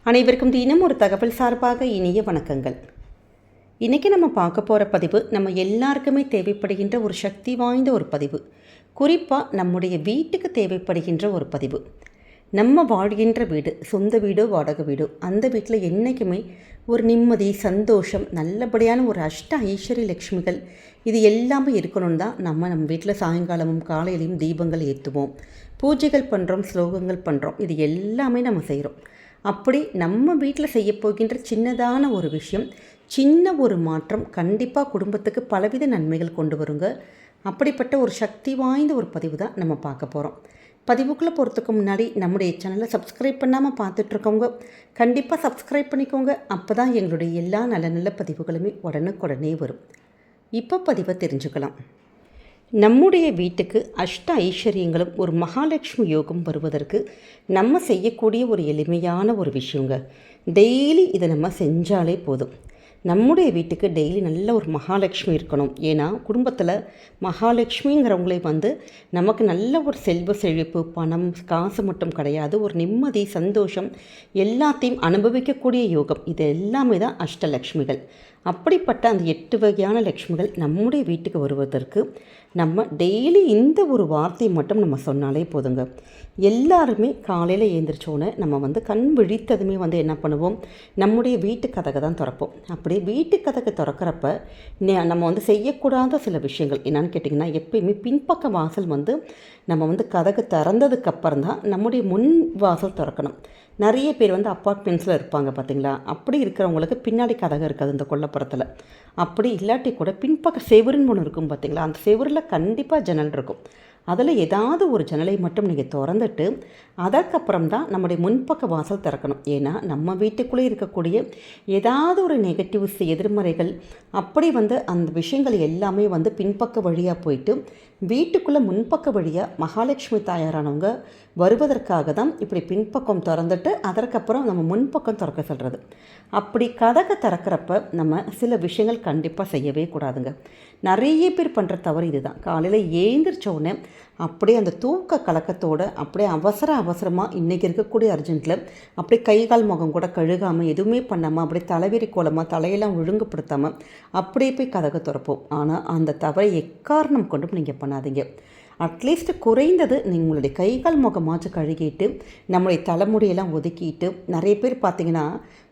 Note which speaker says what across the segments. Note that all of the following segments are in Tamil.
Speaker 1: அனைவருக்கும் தினம் ஒரு தகவல் சார்பாக இனிய வணக்கங்கள். இன்றைக்கி நம்ம பார்க்க போகிற பதிவு நம்ம எல்லாருக்குமே தேவைப்படுகின்ற ஒரு சக்தி வாய்ந்த ஒரு பதிவு. குறிப்பாக நம்முடைய வீட்டுக்கு தேவைப்படுகின்ற ஒரு பதிவு. நம்ம வாழ்கின்ற வீடு, சொந்த வீடோ வாடகை வீடோ, அந்த வீட்டில் என்றைக்குமே ஒரு நிம்மதி, சந்தோஷம், நல்லபடியான ஒரு அஷ்ட ஐஸ்வர்ய லக்ஷ்மிகள் இது எல்லாமே இருக்கணும்னு தான் நம்ம வீட்டில் சாயங்காலமும் காலையிலையும் தீபங்கள் ஏற்றுவோம், பூஜைகள் பண்ணுறோம், ஸ்லோகங்கள் பண்ணுறோம். இது எல்லாமே நம்ம செய்கிறோம். அப்படி நம்ம வீட்டில் செய்ய போகின்ற சின்னதான ஒரு விஷயம், சின்ன ஒரு மாற்றம் கண்டிப்பாக குடும்பத்துக்கு பலவித நன்மைகள் கொண்டு வருங்க. அப்படிப்பட்ட ஒரு சக்தி வாய்ந்த ஒரு பதிவு தான் நம்ம பார்க்க போகிறோம். பதிவுக்குள்ளே போகிறதுக்கு முன்னாடி நம்முடைய சேனலை சப்ஸ்கிரைப் பண்ணாமல் பார்த்துட்ருக்கவங்க கண்டிப்பாக சப்ஸ்கிரைப் பண்ணிக்கோங்க. அப்போ தான் எங்களுடைய எல்லா நல்ல நல்ல பதிவுகளுமே உடனுக்குடனே வரும். இப்போ பதிவை தெரிஞ்சுக்கலாம். நம்முடைய வீட்டுக்கு அஷ்ட ஐஸ்வர்யங்களும் ஒரு மகாலட்சுமி யோகம் வருவதற்கு நம்ம செய்யக்கூடிய ஒரு எளிமையான ஒரு விஷயங்க. டெய்லி இதை நம்ம செஞ்சாலே போதும். நம்முடைய வீட்டுக்கு டெய்லி நல்ல ஒரு மகாலட்சுமி இருக்கணும். ஏன்னா குடும்பத்தில் மகாலட்சுமிங்கிறவங்களே நமக்கு நல்ல ஒரு செல்வ செழிப்பு, பணம், காசு மட்டும் கிடையாது, ஒரு நிம்மதி, சந்தோஷம் எல்லாத்தையும் அனுபவிக்கக்கூடிய யோகம். இது எல்லாமே தான் அஷ்டலக்ஷ்மிகள். அப்படிப்பட்ட அந்த 8 வகையான லக்ஷ்மிகள் நம்முடைய வீட்டுக்கு வருவதற்கு நம்ம டெய்லி இந்த ஒரு வார்த்தையை மட்டும் நம்ம சொன்னாலே போதுங்க. எல்லாருமே காலையில் எழுந்திரிச்சோன்னே நம்ம கண் விழித்ததுமே என்ன பண்ணுவோம், நம்முடைய வீட்டு கதகை தான் திறப்போம். அப்படியே வீட்டு கதகை திறக்கிறப்ப நம்ம செய்யக்கூடாத சில விஷயங்கள் என்னென்னு கேட்டிங்கன்னா, எப்பயுமே பின்பக்க வாசல் நம்ம கதகை திறந்ததுக்கப்புறம் தான் நம்முடைய முன் வாசல் திறக்கணும். நிறைய பேர் அப்பார்ட்மெண்ட்ஸில் இருப்பாங்க பார்த்திங்களா, அப்படி இருக்கிறவங்களுக்கு பின்னாடி கதகை இருக்காது இந்த கொல்லைப்புறத்தில். அப்படி இல்லாட்டி கூட பின்பக்க செவுருன்னு ஒன்று இருக்கும் பார்த்திங்களா, அந்த செவுரில் கண்டிப்பாக ஜன்னல் இருக்கும். அதில் ஏதாவது ஒரு ஜன்னலை மட்டும் நீங்கள் திறந்துட்டு அதற்கப்புறம் தான் நம்முடைய முன்பக்க வாசல் திறக்கணும். ஏன்னா நம்ம வீட்டுக்குள்ளே இருக்கக்கூடிய ஏதாவது ஒரு நெகட்டிவ்ஸ், எதிர்மறைகள் அப்படி அந்த விஷயங்கள் எல்லாமே பின்பக்க வழியாக போயிட்டு வீட்டுக்குள்ளே முன்பக்க வழியாக மகாலட்சுமி தாயாரானவங்க வருவதற்காக தான் இப்படி பின்பக்கம் திறந்துட்டு அதற்கப்புறம் நம்ம முன்பக்கம் திறக்க சொல்கிறது. அப்படி கதகை திறக்கிறப்ப நம்ம சில விஷயங்கள் கண்டிப்பாக செய்யவே கூடாதுங்க. நிறைய பேர் பண்ணுற தவறு இதுதான். காலையில் ஏந்திரிச்சோடனே அப்படியே அந்த தூக்க கலக்கத்தோடு அப்படியே அவசரமாக இன்றைக்கி இருக்கக்கூடிய அர்ஜென்ட்டில் அப்படியே கை கால் முகம் கூட கழுகாமல் எதுவுமே பண்ணாமல் அப்படியே தலைவிரி கோலமாக தலையெல்லாம் ஒழுங்குபடுத்தாமல் அப்படியே போய் கதகை திறப்போம். ஆனால் அந்த தவறை எக்காரணம் கொண்டும் நீங்கள் பண்ணாதீங்க. அட்லீஸ்ட் குறைந்தது உங்களுடைய கை கால் முகமாச்சும் கழுகிட்டு நம்மளுடைய தலைமுடியெல்லாம் ஒதுக்கிட்டு, நிறைய பேர் பார்த்திங்கன்னா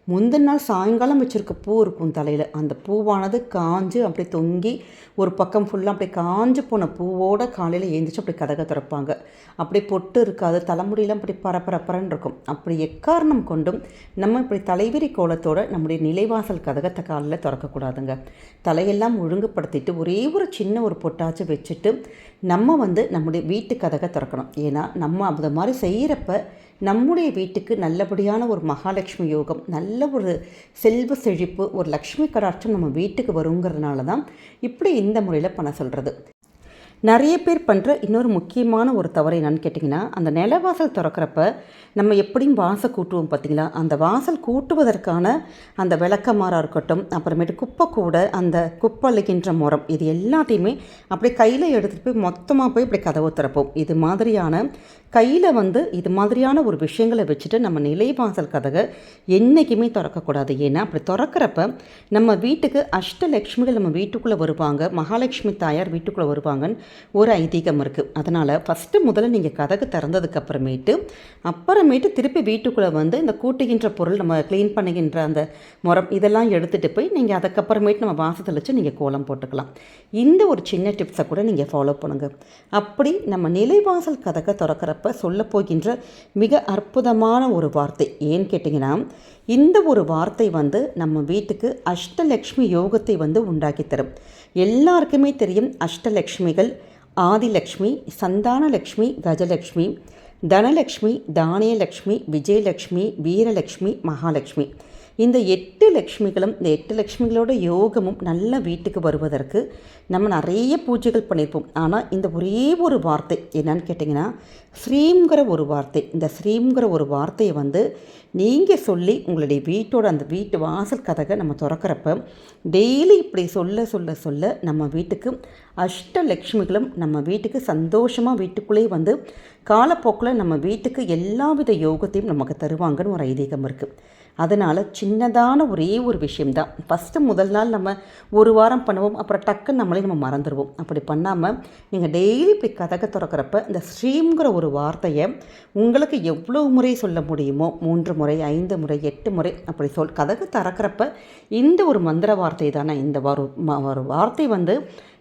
Speaker 1: முந்தின நாள் சாயங்காலம் வச்சுருக்க பூ இருக்கும் தலையில், அந்த பூவானது காஞ்சு அப்படியே தொங்கி ஒரு பக்கம் ஃபுல்லாக அப்படியே காஞ்சு போன பூவோடு காலையில் எழுந்திரிச்சு அப்படி கதகை திறப்பாங்க. அப்படி பொட்டு இருக்காது, தலைமுடியெல்லாம் அப்படி பரபரப்பரன்னு இருக்கும். அப்படி எக்காரணம் கொண்டும் நம்ம இப்படி தலைவிரி கோலத்தோடு நம்முடைய நிலைவாசல் கதகத்தை காலையில் திறக்கக்கூடாதுங்க. தலையெல்லாம் ஒழுங்குபடுத்திட்டு ஒரே ஒரு சின்ன ஒரு பொட்டாச்சு வச்சுட்டு நம்ம நம்முடைய வீட்டு கதகை திறக்கணும். ஏன்னா நம்ம அந்த மாதிரி செய்கிறப்ப நம்முடைய வீட்டுக்கு நல்லபடியான ஒரு மகாலட்சுமி யோகம், நல்ல ஒரு செல்வ செழிப்பு, ஒரு லக்ஷ்மி கடாட்சம் நம்ம வீட்டுக்கு வருங்கிறதுனால தான் இப்படி இந்த முறையில் பண்ண சொல்கிறது. நிறைய பேர் பண்ணுற இன்னொரு முக்கியமான ஒரு தவறு என்னன்னு கேட்டிங்கன்னா, அந்த நிலவாசல் திறக்கிறப்ப நம்ம எப்படியும் வாசல் கூட்டுவோம் பார்த்திங்களா, அந்த வாசல் கூட்டுவதற்கான அந்த விளக்கமாராக இருக்கட்டும், அப்புறமேட்டு குப்பை கூட, அந்த குப்பை அள்ளுகின்ற முறம், இது எல்லாத்தையுமே அப்படியே கையில் எடுத்துகிட்டு போய் மொத்தமாக போய் இப்படி கதவை திறப்போம். இது மாதிரியான கையில் இது மாதிரியான ஒரு விஷயங்களை வச்சுட்டு நம்ம நிலைவாசல் கதவை என்றைக்குமே திறக்கக்கூடாது. ஏன்னா அப்படி திறக்கிறப்ப நம்ம வீட்டுக்கு அஷ்டலக்ஷ்மிகள் நம்ம வீட்டுக்குள்ளே வருவாங்க, மகாலட்சுமி தாயார் வீட்டுக்குள்ளே வருவாங்கன்னு ஒரு ஐதீகம் இருக்குது. அதனால் முதல்ல நீங்கள் கதகு திறந்ததுக்கப்புறமேட்டு திருப்பி வீட்டுக்குள்ளே இந்த கூட்டுகின்ற பொருள், நம்ம க்ளீன் பண்ணுகின்ற அந்த முறம் இதெல்லாம் எடுத்துகிட்டு போய் நீங்கள் அதுக்கப்புறமேட்டு நம்ம வாசத்தில் வச்சு நீங்கள் கோலம் போட்டுக்கலாம். இந்த ஒரு சின்ன டிப்ஸை கூட நீங்கள் ஃபாலோ பண்ணுங்கள். அப்படி நம்ம நிலைவாசல் கதகை திறக்கிறப்ப சொல்ல போகின்ற மிக அற்புதமான ஒரு வார்த்தை ஏன்னு கேட்டிங்கன்னா, இந்த ஒரு வார்த்தை நம்ம வீட்டுக்கு அஷ்டலக்ஷ்மி யோகத்தை உண்டாக்கி தரும். எல்லாருக்குமே தெரியும், அஷ்டலக்ஷ்மிகள் ஆதிலக்ஷ்மி, சந்தானலக்ஷ்மி, கஜலக்ஷ்மி, தனலக்ஷ்மி, தானியலக்ஷ்மி, விஜயலக்ஷ்மி, வீரலக்ஷ்மி, மகாலட்சுமி. இந்த 8 லக்ஷ்மிகளும், இந்த 8 லக்ஷ்மிகளோட யோகமும் நல்ல வீட்டுக்கு வருவதற்கு நம்ம நிறைய பூஜைகள் பண்ணியிருப்போம். ஆனால் இந்த ஒரே ஒரு வார்த்தை என்னன்னு கேட்டிங்கன்னா, ஸ்ரீங்கிற ஒரு வார்த்தை. இந்த ஸ்ரீங்கிற ஒரு வார்த்தையை நீங்கள் சொல்லி உங்களுடைய வீட்டோட அந்த வீட்டு வாசல் கதகை நம்ம திறக்கிறப்ப டெய்லி இப்படி சொல்ல சொல்ல சொல்ல நம்ம வீட்டுக்கு அஷ்டலக்ஷ்மிகளும் நம்ம வீட்டுக்கு சந்தோஷமாக வீட்டுக்குள்ளேயே காலப்போக்கில் நம்ம வீட்டுக்கு எல்லாவித யோகத்தையும் நமக்கு தருவாங்கன்னு ஒரு ஐதீகம் இருக்குது. அதனால் சின்னதான ஒரே ஒரு விஷயம்தான். ஃபஸ்ட்டு முதல் நாள் நம்ம ஒரு வாரம் பண்ணுவோம், அப்புறம் டக்குன்னு நம்மளே நம்ம மறந்துடுவோம். அப்படி பண்ணாமல் நீங்கள் டெய்லி இப்படி கதக திறக்கிறப்ப இந்த ஸ்ரீங்கிற ஒரு வார்த்தையை உங்களுக்கு எவ்வளோ முறை சொல்ல முடியுமோ, 3 முறை, 5 முறை, 8 முறை அப்படி கதகு திறக்கிறப்ப இந்த ஒரு மந்திர வார்த்தை தானே, இந்த ஒரு வார்த்தை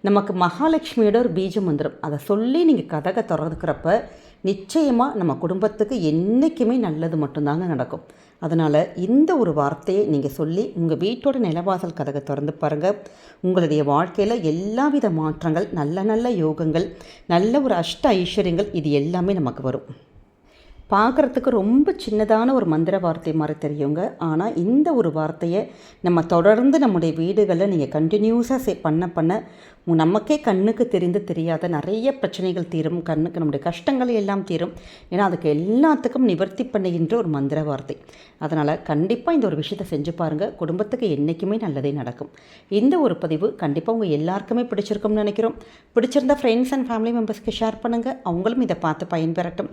Speaker 1: நமக்கு மகாலட்சுமியோட ஒரு பீஜ மந்திரம். அதை சொல்லி நீங்கள் கதக திறக்கிறப்ப நிச்சயமாக நம்ம குடும்பத்துக்கு என்றைக்குமே நல்லது மட்டும்தாங்க நடக்கும். அதனால் இந்த ஒரு வார்த்தையை நீங்கள் சொல்லி உங்கள் வீட்டோட நிலவாசல் கதகை திறந்து பாருங்கள். உங்களுடைய வாழ்க்கையில் எல்லாவித மாற்றங்கள், நல்ல நல்ல யோகங்கள், நல்ல ஒரு அஷ்ட ஐஸ்வர்யங்கள் இது எல்லாமே நமக்கு வரும். பார்க்குறதுக்கு ரொம்ப சின்னதான ஒரு மந்திர வார்த்தை மாதிரி தெரியுங்க. ஆனால் இந்த ஒரு வார்த்தையை நம்ம தொடர்ந்து நம்முடைய வீடுகளில் நீங்கள் கண்டினியூஸாக பண்ண நமக்கே கண்ணுக்கு தெரியாத நிறைய பிரச்சனைகள் தீரும், கண்ணுக்கு நம்முடைய கஷ்டங்கள் எல்லாம் தீரும். ஏன்னா அதுக்கு எல்லாத்துக்கும் நிவர்த்தி பண்ணுகின்ற ஒரு மந்திர வார்த்தை. அதனால் கண்டிப்பாக இந்த ஒரு விஷயத்தை செஞ்சு பாருங்கள். குடும்பத்துக்கு என்றைக்குமே நல்லதே நடக்கும். இந்த ஒரு பதிவு கண்டிப்பாக உங்கள் எல்லாருக்குமே பிடிச்சிருக்கும்னு நினைக்கிறோம். பிடிச்சிருந்த ஃப்ரெண்ட்ஸ் அண்ட் ஃபேமிலி மெம்பர்ஸ்க்கு ஷேர் பண்ணுங்கள். அவங்களும் இதை பார்த்து பயன்பெறட்டும்.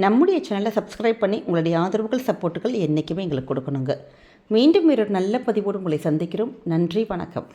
Speaker 1: நம்முடைய சேனலை சப்ஸ்கிரைப் பண்ணி உங்களுடைய ஆதரவுகள், சப்போர்ட்டுகள் என்றைக்குமே எங்களுக்கு கொடுக்கணுங்க. மீண்டும் வேறொரு நல்ல பதிவோடு உங்களை சந்திக்கிறோம். நன்றி, வணக்கம்.